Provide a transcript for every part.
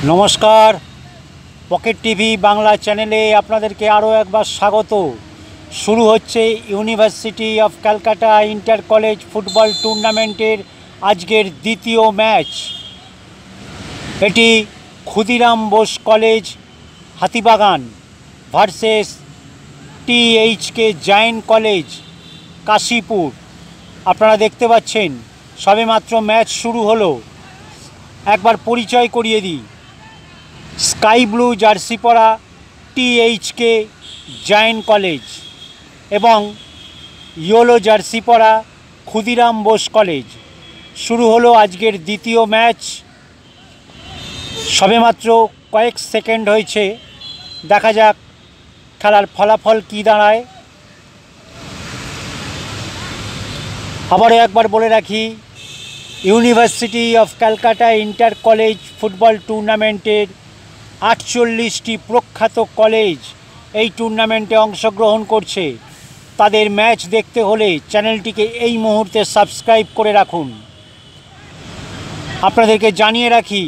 নমস্কার, pocket TV Bangla চ্যানেলে আপনাদেরকে আরও একবার স্বাগত। শুরু হচ্ছে university of Calcutta inter college football টুর্নামেন্টের আজকের দ্বিতীয় ম্যাচ। এটি Khudiram Bose college Hatibagan versus THK Jain college Kashipur. আপনারা দেখতে পাচ্ছেন সবেমাত্র ম্যাচ শুরু হলো। একবার পরিচয় করিয়ে দিই, স্কাই ব্লু জার্সি পরা টিএইচকে জায়েন্ট কলেজ এবং ইয়েলো জার্সি পরা ক্ষুদিরাম বোস কলেজ। শুরু হলো আজকের দ্বিতীয় ম্যাচ। সবেমাত্র কয়েক সেকেন্ড হয়েছে, দেখা যাক খেলার ফলাফল কী দাঁড়ায়। আবারও একবার বলে রাখি, university of Calcutta inter college football টুর্নামেন্টের 48টি প্রখ্যাত কলেজ এই টুর্নামেন্টে অংশগ্রহণ করছে। তাদের ম্যাচ দেখতে হলে চ্যানেলটিকে এই মুহূর্তে সাবস্ক্রাইব করে রাখুন। আপনাদেরকে জানিয়ে রাখি,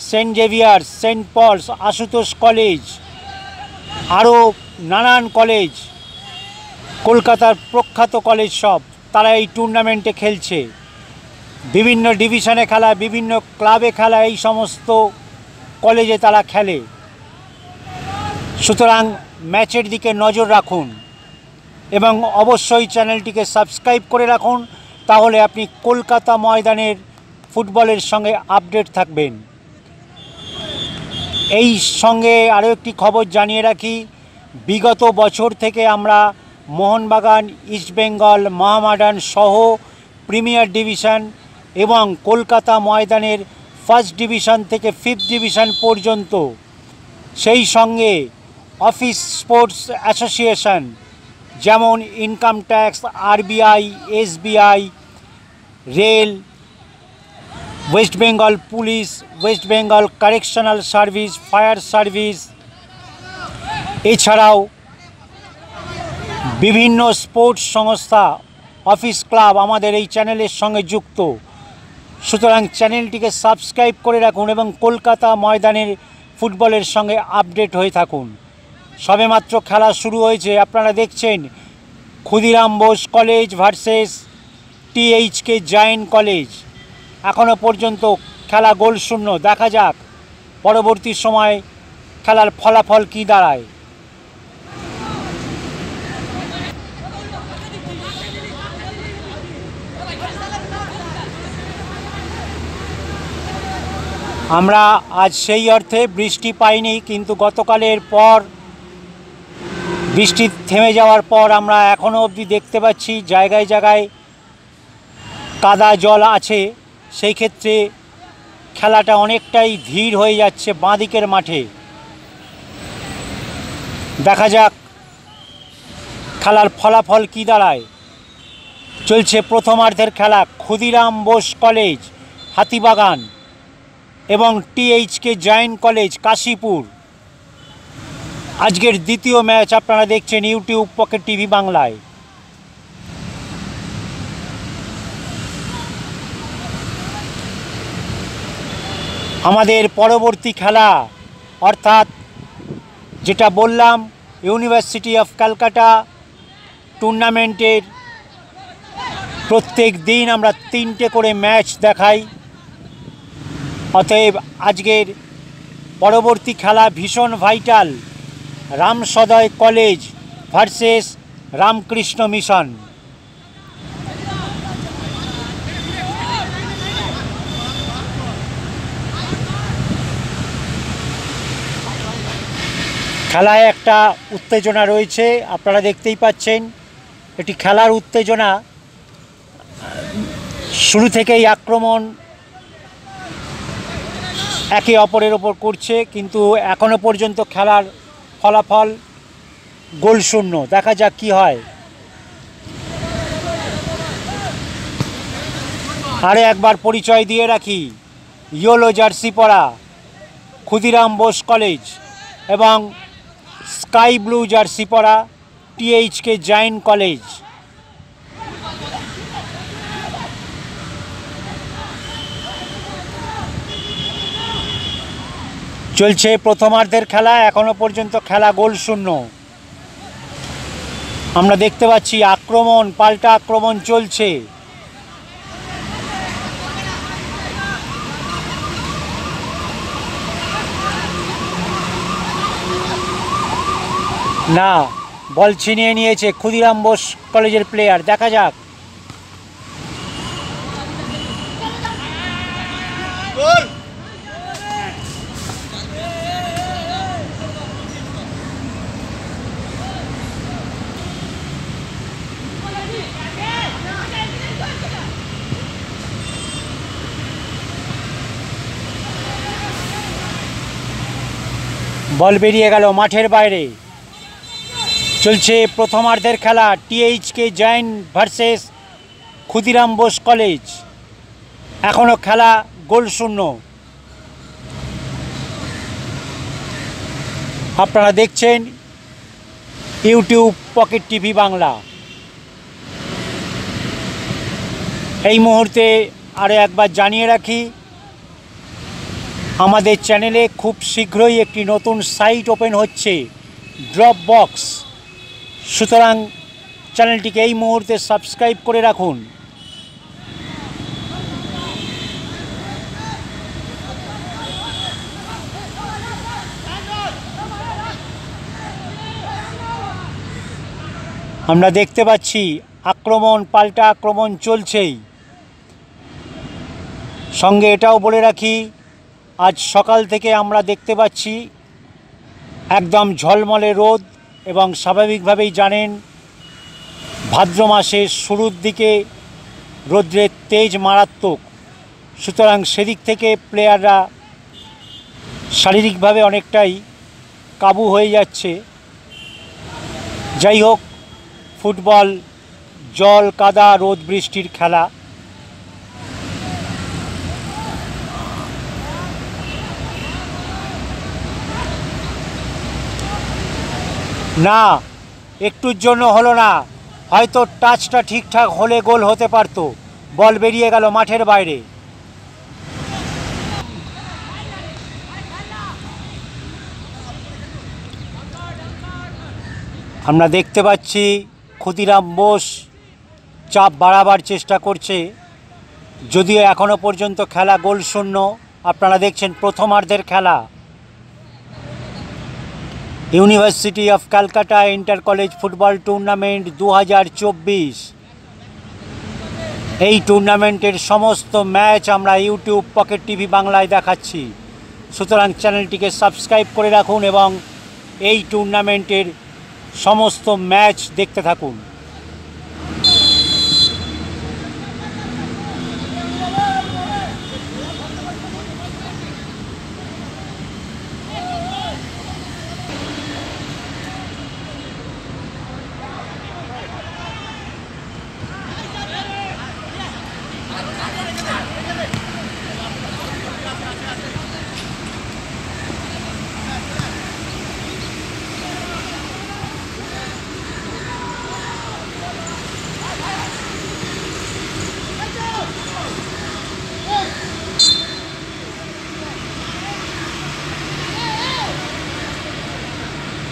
Saint Xavier's, Saint Paul's, Ashutosh College, আরও নানান কলেজ, কলকাতার প্রখ্যাত কলেজ সব, তারা এই টুর্নামেন্টে খেলছে। বিভিন্ন ডিভিশনে খেলা, বিভিন্ন ক্লাবে খেলা, এই সমস্ত কলেজে তারা খেলে। সুতরাং ম্যাচের দিকে নজর রাখুন এবং অবশ্যই চ্যানেলটিকে সাবস্ক্রাইব করে রাখুন, তাহলে আপনি কলকাতা ময়দানের ফুটবলের সঙ্গে আপডেট থাকবেন। এই সঙ্গে আরও একটি খবর জানিয়ে রাখি, বিগত বছর থেকে আমরা মোহনবাগান, ইস্টবেঙ্গল, মোহামেডান সহ প্রিমিয়ার ডিভিশন এবং কলকাতা ময়দানের ফার্স্ট ডিভিশন থেকে ফিফথ ডিভিশন পর্যন্ত, সেই সঙ্গে অফিস স্পোর্টস অ্যাসোসিয়েশন যেমন income tax, RBI, SBI, rail, West Bengal police, West Bengal correctional service, fire service, এছাড়াও বিভিন্ন স্পোর্টস সংস্থা, অফিস ক্লাব আমাদের এই চ্যানেলের সঙ্গে যুক্ত। সুতরাং চ্যানেলটিকে সাবস্ক্রাইব করে রাখুন এবং কলকাতা ময়দানের ফুটবলের সঙ্গে আপডেট হয়ে থাকুন। সবেমাত্র খেলা শুরু হয়েছে, আপনারা দেখছেন Khudiram Bose college versus THK Jain college. এখনও পর্যন্ত খেলা গোলশূন্য। দেখা যাক পরবর্তী সময় খেলার ফলাফল কী দাঁড়ায়। আমরা আজ সেই অর্থে বৃষ্টি পাইনি, কিন্তু গতকালের পর বৃষ্টি থেমে যাওয়ার পর আমরা এখনও অবধি দেখতে পাচ্ছি জায়গায় জায়গায় কাদা জল আছে। সেই ক্ষেত্রে খেলাটা অনেকটাই ধীর হয়ে যাচ্ছে বাঁদিকের মাঠে। দেখা যাক খেলার ফলাফল কী দাঁড়ায়। চলছে প্রথমার্ধের খেলা। ক্ষুদিরাম বোস কলেজ হাতিবাগান এবং টিএইচকে জায়েন্ট কলেজ কাশীপুর। আজকের দ্বিতীয় ম্যাচ আপনারা দেখছেন ইউটিউব পকেট টিভি বাংলায়। আমাদের পরবর্তী খেলা, অর্থাৎ যেটা বললাম ইউনিভার্সিটি অফ ক্যালকাটা টুর্নামেন্টের প্রত্যেক দিন আমরা 3টে করে ম্যাচ দেখাই। অতএব আজকের পরবর্তী খেলা ভীষণ vital, Ramsaday college versus Ramakrishna mission. খেলায় একটা উত্তেজনা রয়েছে, আপনারা দেখতেই পাচ্ছেন। এটি খেলার উত্তেজনা। শুরু থেকেই আক্রমণ একে অপরের ওপর করছে, কিন্তু এখনও পর্যন্ত খেলার ফলাফল গোলশূন্য। দেখা যাক কী হয়। আরে একবার পরিচয় দিয়ে রাখি, ইয়েলো জার্সি পরা ক্ষুদিরাম বোস কলেজ এবং স্কাই ব্লু জার্সি পরা টিএইচকে জায়েন্ট কলেজ। চলছে প্রথমার্ধের খেলা, এখনো পর্যন্ত খেলা গোল শূন্য। আমরা দেখতে পাচ্ছি আক্রমণ, পাল্টা আক্রমণ চলছে। না, বল ছিনিয়ে নিয়েছে ক্ষুদিরাম বোস কলেজের প্লেয়ার, দেখা যাক। বল বেরিয়ে গেল মাঠের বাইরে। চলছে প্রথমার্ধের খেলা, THK Jain versus Khudiram Bose college. এখনও খেলা গোল শূন্য। আপনারা দেখছেন ইউটিউব পকেট টিভি বাংলা। এই মুহূর্তে আরও একবার জানিয়ে রাখি, আমাদের চ্যানেলে খুব শীঘ্রই একটি নতুন সাইট ওপেন হচ্ছে, ড্রপ বক্স। সুতরাং চ্যানেলটিকে এই মুহূর্তে সাবস্ক্রাইব করে রাখুন। আমরা দেখতে পাচ্ছি আক্রমণ, পাল্টা আক্রমণ চলছেই। সঙ্গে এটাও বলে রাখি, আজ সকাল থেকে আমরা দেখতে পাচ্ছি একদম ঝলমলে রোদ, এবং স্বাভাবিকভাবেই জানেন ভাদ্র মাসের শুরুর দিকে রৌদ্রের তেজ মারাত্মক। সুতরাং সেদিক থেকে প্লেয়াররা শারীরিকভাবে অনেকটাই কাবু হয়ে যাচ্ছে। যাই হোক, ফুটবল জল, কাদা, রোদ, বৃষ্টির খেলা। না, একটুর জন্য হলো না, হয়তো টাচটা ঠিকঠাক হলে গোল হতে পারতো। বল বেরিয়ে গেল মাঠের বাইরে। আমরা দেখতে পাচ্ছি ক্ষুদিরাম বোস চাপ বাড়াবার চেষ্টা করছে, যদিও এখনও পর্যন্ত খেলা গোল শূন্য। আপনারা দেখছেন প্রথমার্ধের খেলা। University of Calcutta inter college football tournament 2024। এই টুর্নামেন্টের সমস্ত ম্যাচ আমরা ইউটিউব পকেট টিভি বাংলায় দেখাচ্ছি। সুতরাং চ্যানেলটিকে সাবস্ক্রাইব করে রাখুন এবং এই টুর্নামেন্টের সমস্ত ম্যাচ দেখতে থাকুন।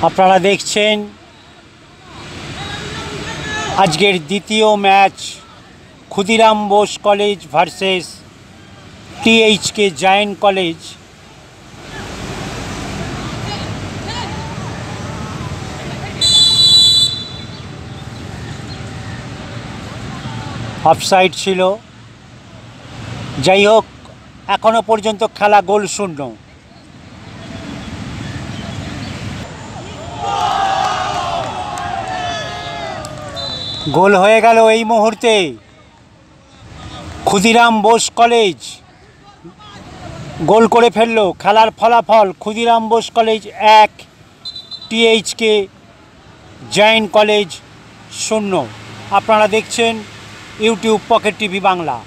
আপনারা দেখছেন আজকের দ্বিতীয় match, Khudiram Bose college versus THK Jain college. Offside ছিল। যাই হোক, এখনো পর্যন্ত খেলা গোল শূন্য। গোল হয়ে গেল এই মুহূর্তে। ক্ষুদিরাম বোস কলেজ গোল করে ফেলল। খেলার ফলাফল Khudiram Bose college 1, THK Jain college 0। আপনারা দেখছেন ইউটিউব পকেট টিভি বাংলা।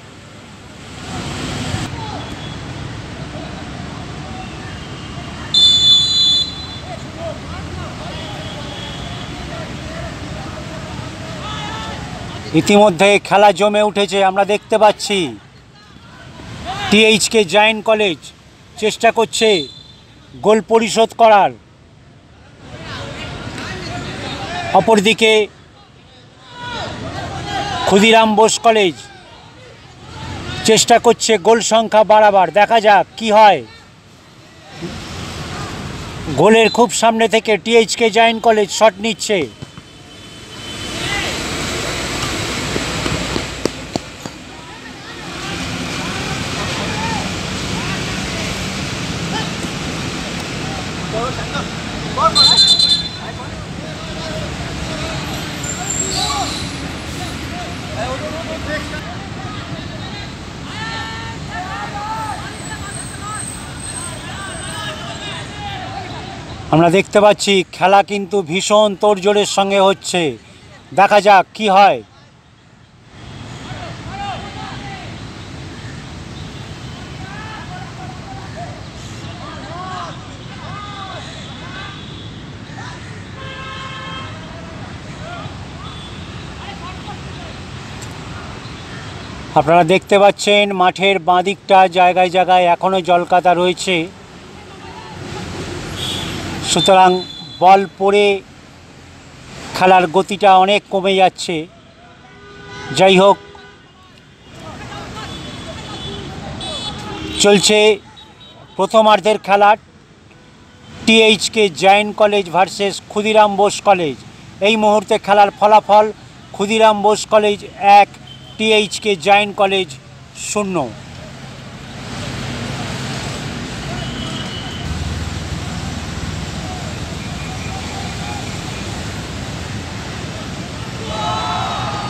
ইতিমধ্যে খেলা জমে উঠেছে। আমরা দেখতে পাচ্ছি টিএইচকে জায়েন্ট কলেজ চেষ্টা করছে গোল পরিশোধ করার। অপরদিকে ক্ষুদিরাম বোস কলেজ চেষ্টা করছে গোল সংখ্যা বাড়াবার, দেখা যাক কি হয়। গোলের খুব সামনে থেকে টিএইচকে জয়েন্ট কলেজ শট নিচ্ছে। আমরা দেখতে পাচ্ছি খেলা কিন্তু ভীষণ তোড়জোড়ের সঙ্গে হচ্ছে, দেখা যাক কি হয়। আপনারা দেখতে পাচ্ছেন মাঠের বাঁ দিকটা জায়গায় জায়গায় এখনও জলকাদা রয়েছে, সুতরাং বল পড়ে খেলার গতিটা অনেক কমে যাচ্ছে। যাই হোক, চলছে প্রথমার্ধের খেলা, THK Jain college versus Khudiram Bose college. এই মুহূর্তে খেলার ফলাফল Khudiram Bose college 1, THK Jain college 0।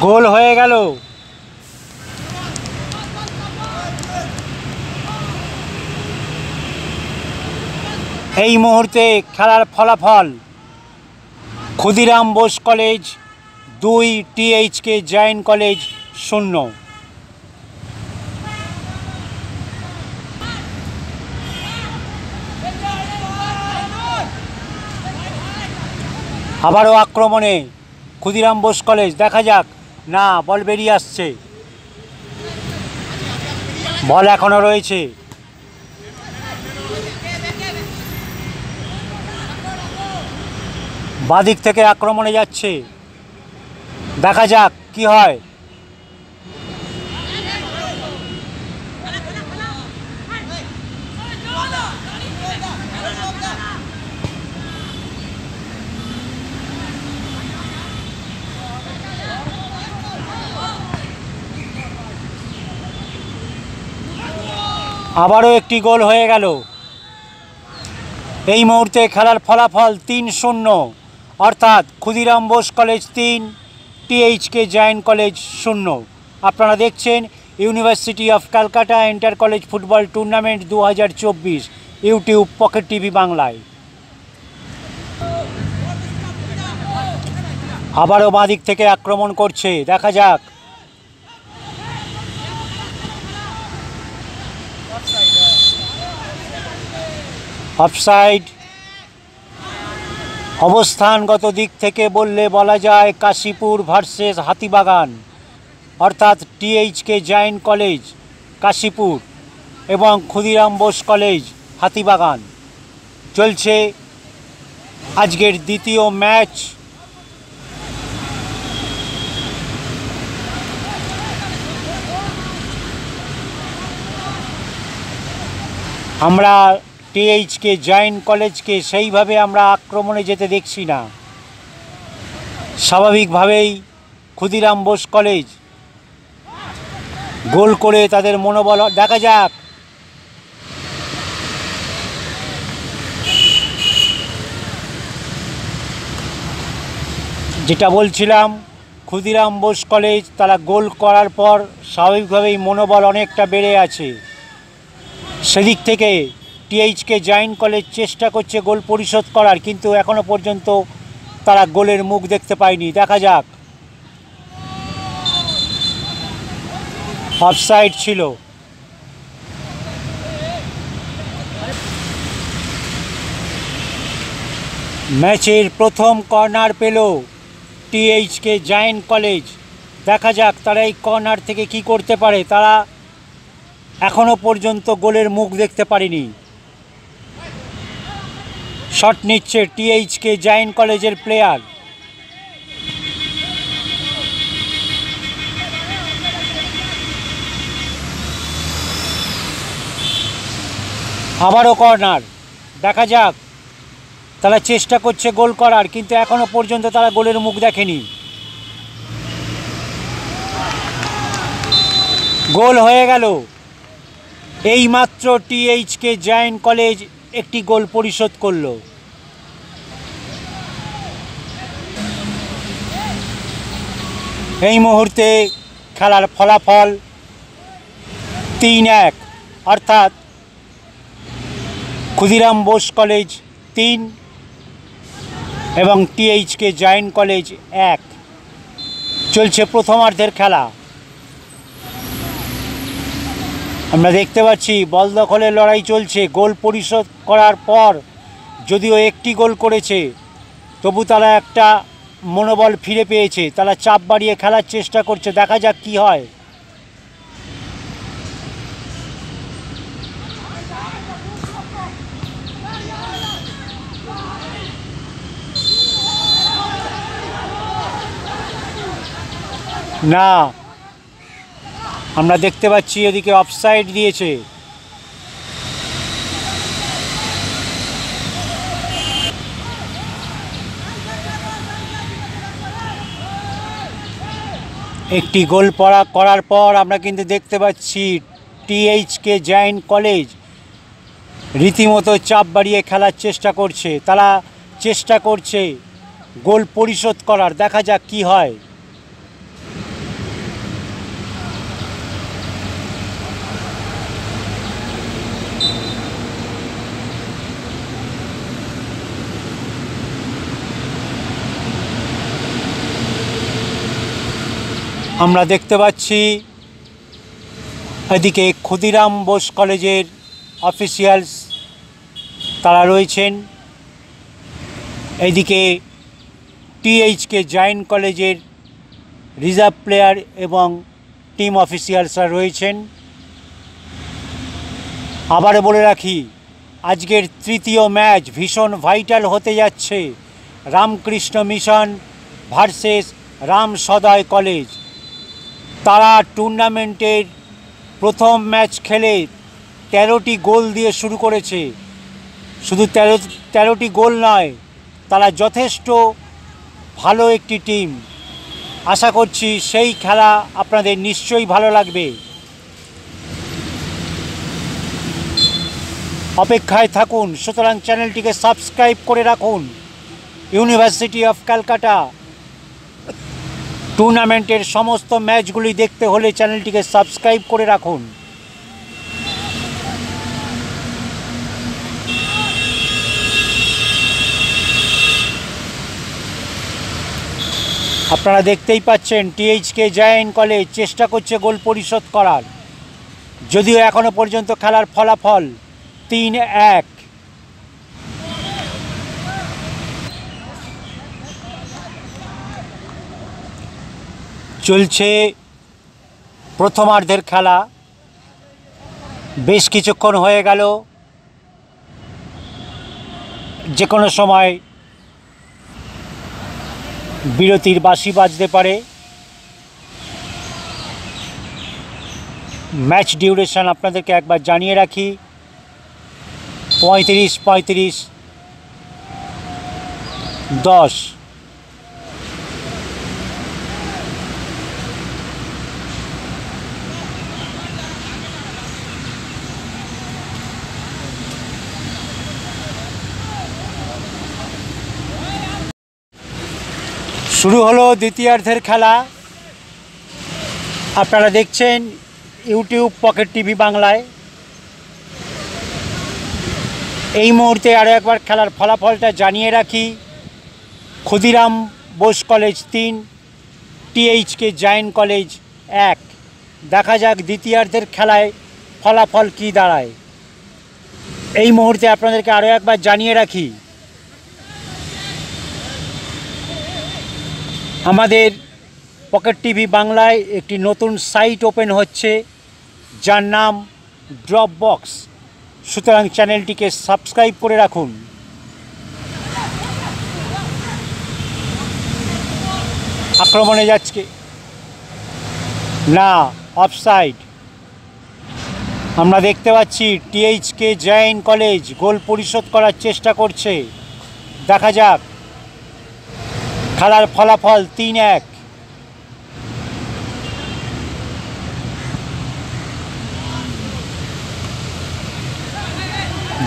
Goal হয়ে গেল। এই মুহূর্তে খেলার ফলাফল Khudiram Bose college 2, THK Jain college 0। আবারও আক্রমণে ক্ষুদিরাম বোস কলেজ, দেখা যাক। না, বল বেরিয়ে আসছে, বল এখনো রয়েছে। বাদিক থেকে আক্রমণে যাচ্ছে, দেখা যাক কি হয়। আবারও একটি গোল হয়ে গেল। এই মুহূর্তে খেলার ফলাফল 3-0, অর্থাৎ Khudiram Bose college 3, THK Jain college 0। আপনারা দেখছেন university of Calcutta inter college football tournament 2024 YouTube pocket TV বাংলায়। আবারও বাঁ দিক থেকে আক্রমণ করছে, দেখা যাক। অফসাইড। অবস্থানগত দিক থেকে বলা যায় কাশীপুর ভার্সেস হাতিবাগান, অর্থাৎ টিএইচকে জয়েন্ট কলেজ কাশীপুর এবং ক্ষুদিরাম বোস কলেজ হাতিবাগান। চলছে আজকের দ্বিতীয় ম্যাচ। আমরা টিএইচকে জয়েন্ট কলেজকে সেইভাবে আমরা আক্রমণে যেতে দেখছি না। স্বাভাবিকভাবেই ক্ষুদিরাম বোস কলেজ গোল করে তাদের মনোবল, দেখা যাক। যেটা বলছিলাম, ক্ষুদিরাম বোস কলেজ তারা গোল করার পর স্বাভাবিকভাবেই মনোবল অনেকটা বেড়ে আছে। সেদিক থেকে টিএইচকে জয়েন্ট কলেজ চেষ্টা করছে গোল পরিশোধ করার, কিন্তু এখনও পর্যন্ত তারা গোলের মুখ দেখতে পায়নি, দেখা যাক। অফসাইড ছিল। ম্যাচের প্রথম কর্নার পেল টিএইচকে জয়েন্ট কলেজ, দেখা যাক তারা এই কর্নার থেকে কি করতে পারে। তারা এখনও পর্যন্ত গোলের মুখ দেখতে পারেনি। শট নিচ্ছে টিএইচকে জায়েন্ট কলেজের প্লেয়ার। আবারও কর্নার, দেখা যাক। তারা চেষ্টা করছে গোল করার, কিন্তু এখনো পর্যন্ত তারা গোলের মুখ দেখেনি। গোল হয়ে গেল। এইমাত্র টিএইচকে জায়েন্ট কলেজ একটি গোল পরিশোধ করলো। এই মুহূর্তে খেলার ফলাফল 3-1, অর্থাৎ ক্ষুদিরাম বোস কলেজ 3 এবং টিএইচকে জায়েন্ট কলেজ 1। চলছে প্রথমার্ধের খেলা। আমরা দেখতে পাচ্ছি বল দখলের লড়াই চলছে। গোল পরিশোধ করার পর যদিও একটি গোল করেছে, তবু তারা একটা মনোবল ফিরে পেয়েছে। তারা চাপ বাড়িয়ে খেলার চেষ্টা করছে, দেখা যাক কি হয়। না, আমরা দেখতে পাচ্ছি এদিকে অফসাইড দিয়েছে। একটি গোল করার পর আমরা কিন্তু দেখতে পাচ্ছি টিএইচকে জায়েন্ট কলেজ রীতিমতো চাপ বাড়িয়ে খেলার চেষ্টা করছে। তারা চেষ্টা করছে গোল পরিশোধ করার, দেখা যাক কি হয়। আমরা দেখতে পাচ্ছি এদিকে ক্ষুদিরাম বোস কলেজের অফিসিয়ালস তারা রয়েছেন, এদিকে টিএইচকে জায়েন্ট কলেজের রিজার্ভ প্লেয়ার এবং টিম অফিসিয়ালসরা রয়েছেন। আবারও বলে রাখি, আজকের তৃতীয় ম্যাচ ভীষণ ভাইটাল হতে যাচ্ছে। রামকৃষ্ণ মিশন ভার্সেস রাম সদয় কলেজ। তারা টুর্নামেন্টের প্রথম ম্যাচ খেলে 13টি গোল দিয়ে শুরু করেছে। শুধু 13টি গোল নয়, তারা যথেষ্ট ভালো একটি টিম। আশা করছি সেই খেলা আপনাদের নিশ্চয়ই ভালো লাগবে। অপেক্ষায় থাকুন, সুতরাং চ্যানেলটিকে সাবস্ক্রাইব করে রাখুন। ইউনিভার্সিটি অফ ক্যালকাটা টুর্নামেন্টের সমস্ত ম্যাচগুলি দেখতে হলে চ্যানেলটিকে সাবস্ক্রাইব করে রাখুন। আপনারা দেখতেই পাচ্ছেন টিএইচকে জায়েন্ট কলেজ চেষ্টা করছে গোল পরিশোধ করার, যদিও এখনো পর্যন্ত খেলার ফলাফল 3-1। চলছে প্রথমার্ধের খেলা। বেশ কিছুক্ষণ হয়ে গেল, যে কোনো সময় বিরতির বাঁশি বাজতে পারে। ম্যাচ ডিউরেশন আপনাদেরকে একবার জানিয়ে রাখি, 35-10। শুরু হলো দ্বিতীয়ার্ধের খেলা। আপনারা দেখছেন ইউটিউব পকেট টিভি বাংলায়। এই মুহূর্তে আরও একবার খেলার ফলাফলটা জানিয়ে রাখি, Khudiram Bose college 3, THK Jain college 1। দেখা যাক দ্বিতীয়ার্ধের খেলায় ফলাফল কী দাঁড়ায়। এই মুহূর্তে আপনাদেরকে আরও একবার জানিয়ে রাখি, আমাদের পকেট টিভি বাংলায় একটি নতুন সাইট ওপেন হচ্ছে, যার নাম ড্রপবক্স। সুতরাং চ্যানেলটিকে সাবস্ক্রাইব করে রাখুন। আক্রমণে যাচ্ছে না, অফসাইড। আমরা দেখতে পাচ্ছি টিএইচকে জৈন কলেজ গোল পরিশোধ করার চেষ্টা করছে। দেখা যাক খেলার ফলাফল 3-1।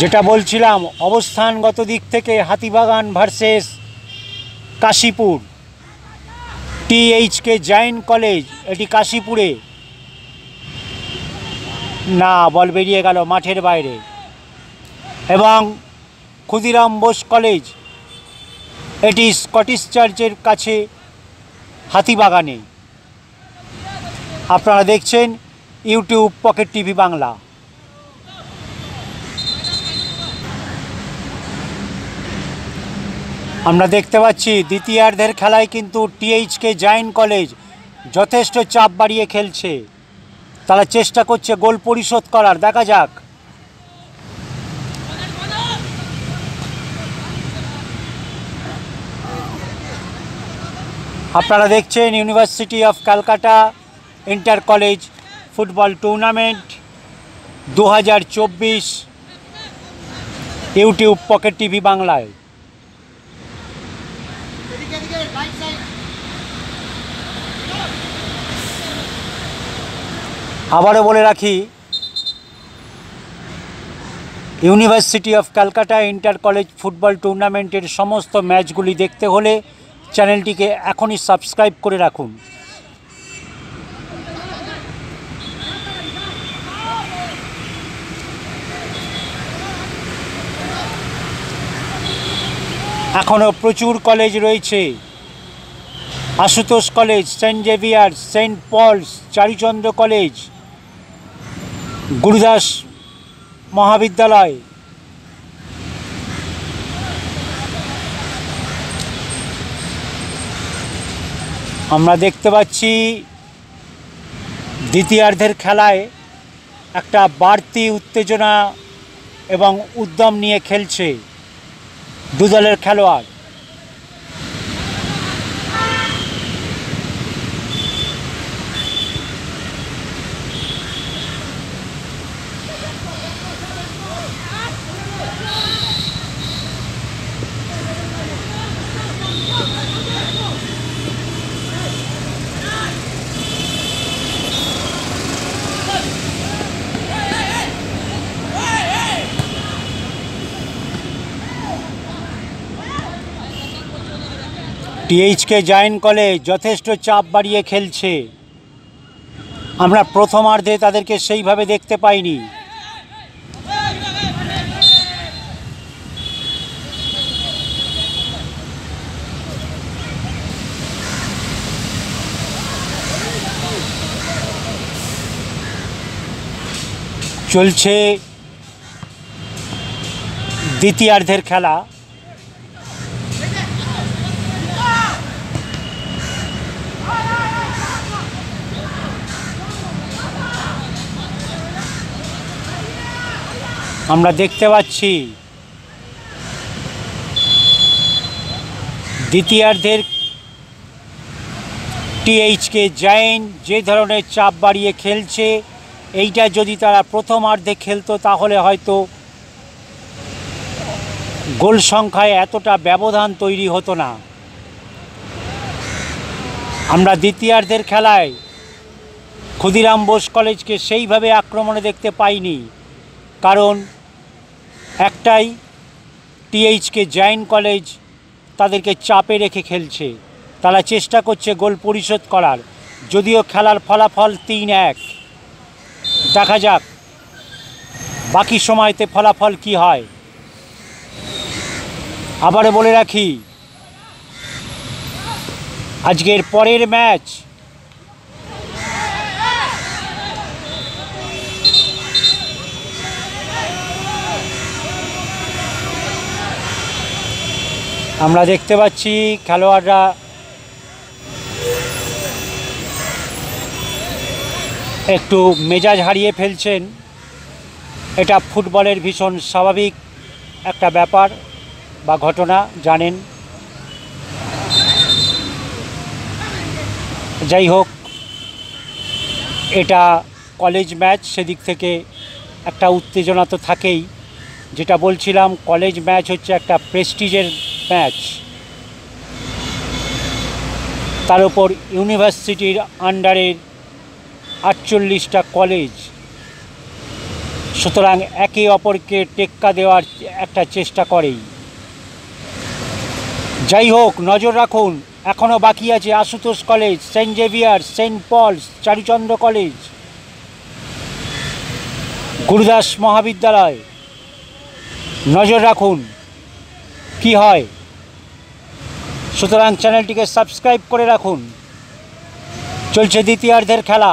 যেটা বলছিলাম, অবস্থানগত দিক থেকে হাতিবাগান ভার্সেস কাশীপুর। টিএইচকে জৈন কলেজ, এটি কাশীপুরে। না, বল বেরিয়ে গেল মাঠের বাইরে। এবং ক্ষুদিরাম বোস কলেজ, এটি স্কটিশ চার্চের কাছে হাতিবাগানে। আপনারা দেখছেন ইউটিউব পকেট টিভি বাংলা। আমরা দেখতে পাচ্ছি দ্বিতীয়ার্ধের খেলায় কিন্তু টিএইচকে জৈন কলেজ যথেষ্ট চাপ বাড়িয়ে খেলছে। তারা চেষ্টা করছে গোল পরিশোধ করার। দেখা যাক। আপনারা দেখছেন university of Calcutta inter college football tournament 2024 YouTube pocket TV বাংলায়। আবারও বলে রাখি, university of Calcutta inter college football টুর্নামেন্টের সমস্ত ম্যাচগুলি দেখতে হলে চ্যানেলটিকে এখনই সাবস্ক্রাইব করে রাখুন। এখনও প্রচুর কলেজ রয়েছে। Ashutosh College, Saint Xavier's, Saint Paul's, Charuchandra College, Gurudas মহাবিদ্যালয়, আমরা দেখতে পাচ্ছি দ্বিতীয়ার্ধের খেলায় একটা বাড়তি উত্তেজনা এবং উদ্যম নিয়ে খেলছে দু দলের খেলোয়াড়। টিএইচকে জৈন কলেজ যথেষ্ট চাপ বাড়িয়ে খেলছে। আমরা প্রথমার্ধে তাদেরকে সেইভাবে দেখতে পাইনি। চলছে দ্বিতীয়ার্ধের খেলা। আমরা দেখতে পাচ্ছি দ্বিতীয়ার্ধের টিএইচকে জৈন যে ধরনের চাপ বাড়িয়ে খেলছে, এইটা যদি তারা প্রথমার্ধে খেলতো তাহলে হয়তো গোল সংখ্যায় এতটা ব্যবধান তৈরি হতো না। আমরা দ্বিতীয়ার্ধের খেলায় ক্ষুদিরাম বোস কলেজকে সেইভাবে আক্রমণে দেখতে পাইনি, কারণ একটাই, টিএইচকে জৈন কলেজ তাদেরকে চাপে রেখে খেলছে। তারা চেষ্টা করছে গোল পরিশোধ করার, যদিও খেলার ফলাফল 3-1। দেখা যাক বাকি সময়তে ফলাফল কি হয়। আবারও বলে রাখি, আজকের পরের ম্যাচ আমরা দেখতে পাচ্ছি খেলোয়াড়রা একটু মেজাজ হারিয়ে ফেলছেন। এটা ফুটবলের ভীষণ স্বাভাবিক একটা ব্যাপার বা ঘটনা, জানেন। যাই হোক, এটা কলেজ ম্যাচ, সেদিক থেকে একটা উত্তেজনা তো থাকেই। যেটা বলছিলাম, কলেজ ম্যাচ হচ্ছে একটা প্রেস্টিজের ম্যাচ, তার উপর ইউনিভার্সিটির আন্ডারের 48টা কলেজ, সুতরাং একে অপরকে টেক্কা দেওয়ার একটা চেষ্টা করেই। যাই হোক, নজর রাখুন, এখনও বাকি আছে Ashutosh College, Saint Xavier, Saint Paul's, Charuchandra College, Gurudas মহাবিদ্যালয়। নজর রাখুন কি হয়, সুতরাং চ্যানেলটিকে সাবস্ক্রাইব করে রাখুন। চলছে দ্বিতীয়ার্ধের খেলা।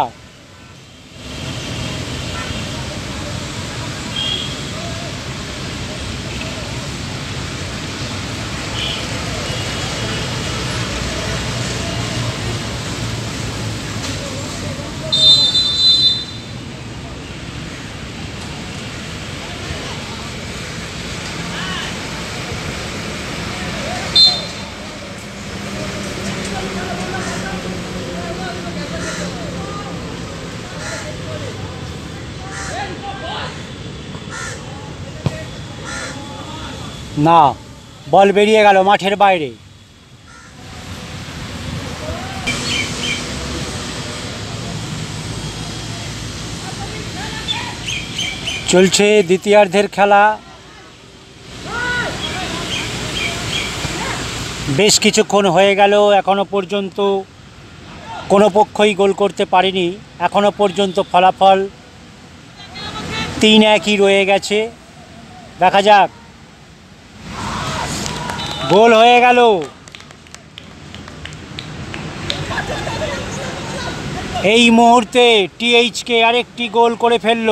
না, বল বেরিয়ে গেল মাঠের বাইরে। চলছে দ্বিতীয়ার্ধের খেলা। বেশ কিছুক্ষণ হয়ে গেল, এখনও পর্যন্ত কোনো পক্ষই গোল করতে পারেনি। এখনও পর্যন্ত ফলাফল 3-1ই রয়ে গেছে। দেখা যাক, গোল হয়ে গেল। এই মুহূর্তে টিএইচকে আরেকটি গোল করে ফেলল,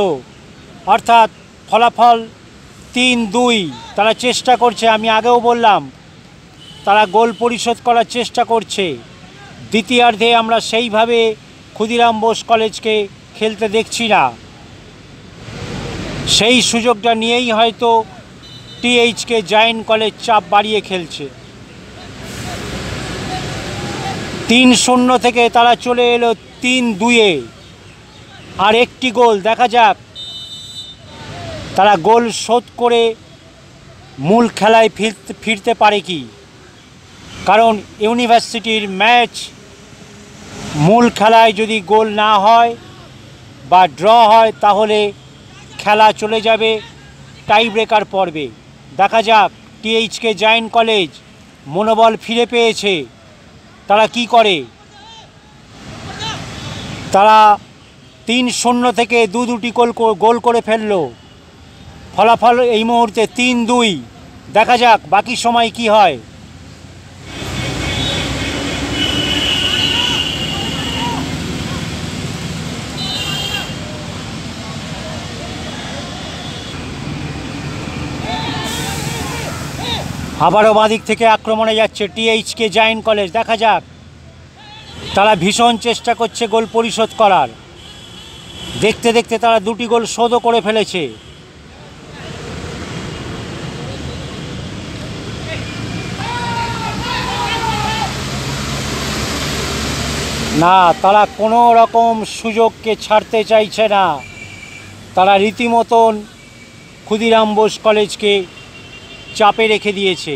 অর্থাৎ ফলাফল 3-2। তারা চেষ্টা করছে, আমি আগেও বললাম, তারা গোল পরিশোধ করার চেষ্টা করছে। দ্বিতীয়ার্ধে আমরা সেইভাবে ক্ষুদিরাম বোস কলেজকে খেলতে দেখছি না। সেই সুযোগটা নিয়েই হয়তো টিএইচকে জায়েন্ট কলেজ চাপ বাড়িয়ে খেলছে। 3-0 থেকে তারা চলে এলো 3-2-এ। আর একটি গোল, দেখা যাক তারা গোল শোধ করে মূল খেলায় ফিরতে পারে কি। কারণ ইউনিভার্সিটির ম্যাচ, মূল খেলায় যদি গোল না হয় বা ড্র হয়, তাহলে খেলা চলে যাবে টাই ব্রেকার পর্বে। দেখা যাক, টিএইচকে জায়েন্ট কলেজ মনোবল ফিরে পেয়েছে, তারা কি করে। তারা 3-0 থেকে দুটি গোল করে ফেলল। ফলাফল এই মুহূর্তে 3-2। দেখা যাক বাকি সময় কি হয়। আবারও বাঁদিক থেকে আক্রমণে যাচ্ছে টিএইচকে জায়েন্ট কলেজ। দেখা যাক, তারা ভীষণ চেষ্টা করছে গোল পরিশোধ করার। দেখতে দেখতে তারা দুটি গোল শোধও করে ফেলেছে। না, তারা কোনো রকম সুযোগকে ছাড়তে চাইছে না। তারা রীতিমতন ক্ষুদিরাম বোস কলেজকে চাপে রেখে দিয়েছে।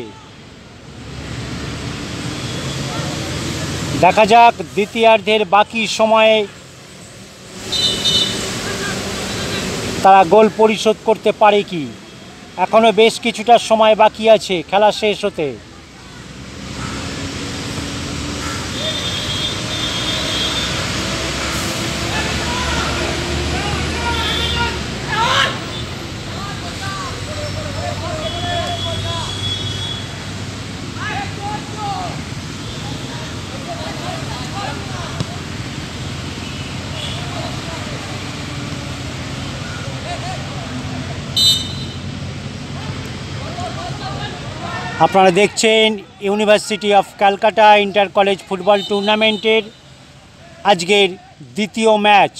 দেখা যাক দ্বিতীয়ার্ধের বাকি সময়ে তারা গোল পরিশোধ করতে পারে কি। এখনও বেশ কিছুটা সময় বাকি আছে খেলা শেষ হতে। আপনারা দেখছেন university of Calcutta inter college football টুর্নামেন্টের আজকের দ্বিতীয় ম্যাচ।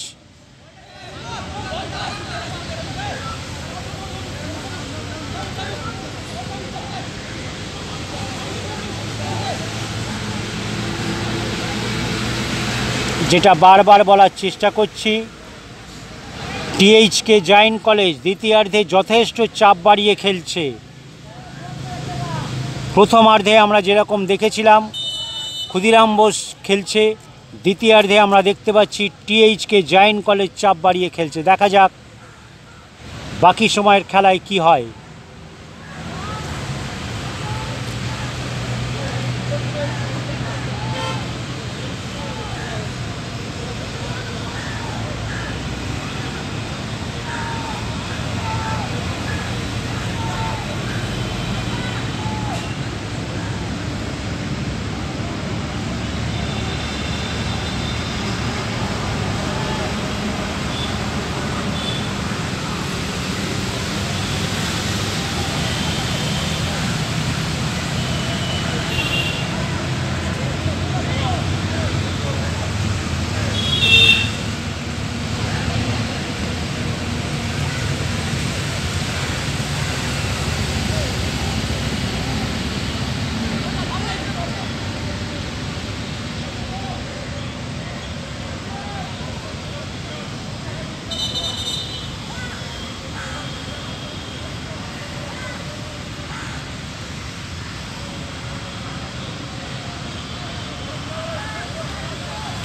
যেটা বারবার বলার চেষ্টা করছি, টিএইচকে জৈন কলেজ দ্বিতীয়ার্ধে যথেষ্ট চাপ বাড়িয়ে খেলছে। প্রথমার্ধে আমরা যেরকম দেখেছিলাম ক্ষুদিরাম বোস খেলছে, দ্বিতীয়ার্ধে আমরা দেখতে পাচ্ছি টিএইচকে জৈন কলেজ চাপ বাড়িয়ে খেলছে। দেখা যাক বাকি সময়ের খেলায় কি হয়।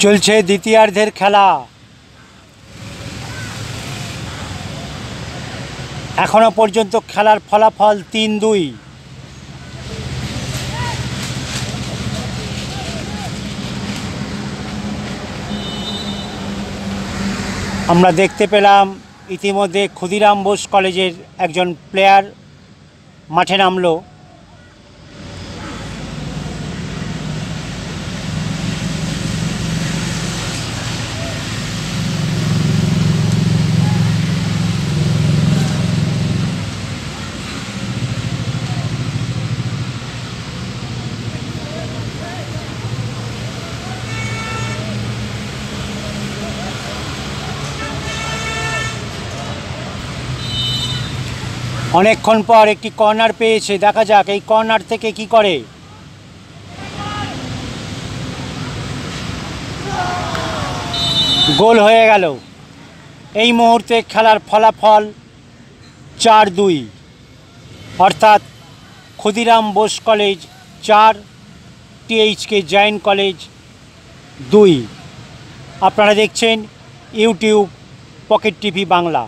চলছে দ্বিতীয়ার্ধের খেলা। এখনো পর্যন্ত খেলার ফলাফল 3-2। আমরা দেখতে পেলাম ইতিমধ্যে ক্ষুদিরাম বোস কলেজের একজন প্লেয়ার মাঠে নামলো। অনেকক্ষণ পর একটি কর্নার পেয়েছে, দেখা যাক এই কর্নার থেকে কি করে। গোল হয়ে গেল। এই মুহূর্তে খেলার ফলাফল 4-2, অর্থাৎ ক্ষুদিরাম বোস কলেজ 4, টিএইচকে জৈন কলেজ 2। আপনারা দেখছেন ইউটিউব পকেট টিভি বাংলা।